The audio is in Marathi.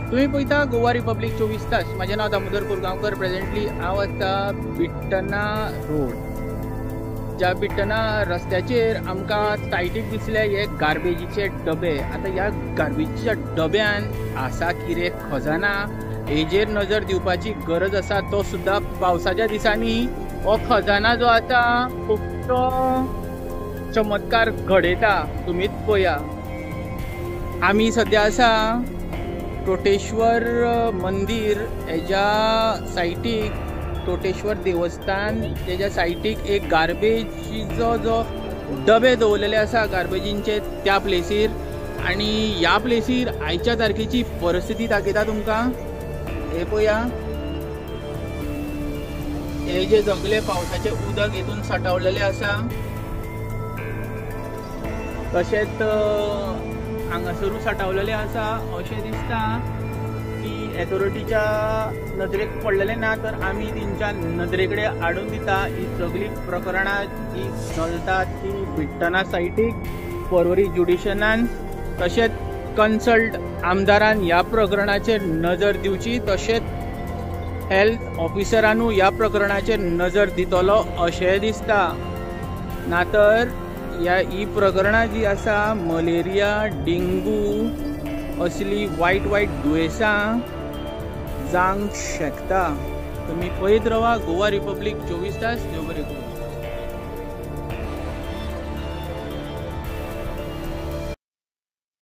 तुम्ही पळयता गोवा रिपब्लीक 24 तास. माझे नाव दामोदर कोरगांवकर. प्रेझेंटली हांव आसा बिट्टना रोड. ज्या बिट्टना रस्त्याचेर आमकां सायटीक दिसले हे गार्बेजीचे डबे. आता ह्या गार्बेजीच्या डब्यान आसा कितें खजाना हेजेर नजर दिवपाची गरज आसा. तो सुद्दां पावसाच्या दिसांनी हो खजाना जो आसा खूब तो चमत्कार घडयता. तुमीच पळया. आमी सद्या आसा टोटेश्वर मंदिर हेज्या सायटीक, टोटेश्वर देवस्थान तेज्या सायटीक एक गार्बेजीचो जो डबे दवरलेले आसा गार्बेजींचे त्या प्लेसीर. आनी ह्या प्लेसीर आयच्या तारखेची परिस्थिती दाखयता तुमकां. हे पळया, हे जे जगले पावसाचे उदक हेतून साठवलेले आसा. तशेंच हांगासरूय साठवलेले आसा. अशें दिसता की एथॉरिटीच्या नदरेक पडलेले ना, तर आमी तेंच्या नदरे कडेन हाडून दिता. ही सगळी प्रकरणां जी चलतात ती बिट्टना सायटीक पर्वरी ज्युडिशनान तशेंच कन्सल्ट आमदारान ह्या प्रकरणाचेर नजर दिवची. तशेंच हेल्थ ऑफिसरानूय ह्या प्रकरणाचेर नजर दितलो अशें दिसता. नातर ही प्रकरणां जी आसा मलेरिया, डेंगू असली वायट दुयेंसां जावंक शकता. तुमी पळयत रावा गोवा रिपब्लीक 24 तास. देव बरें करूं.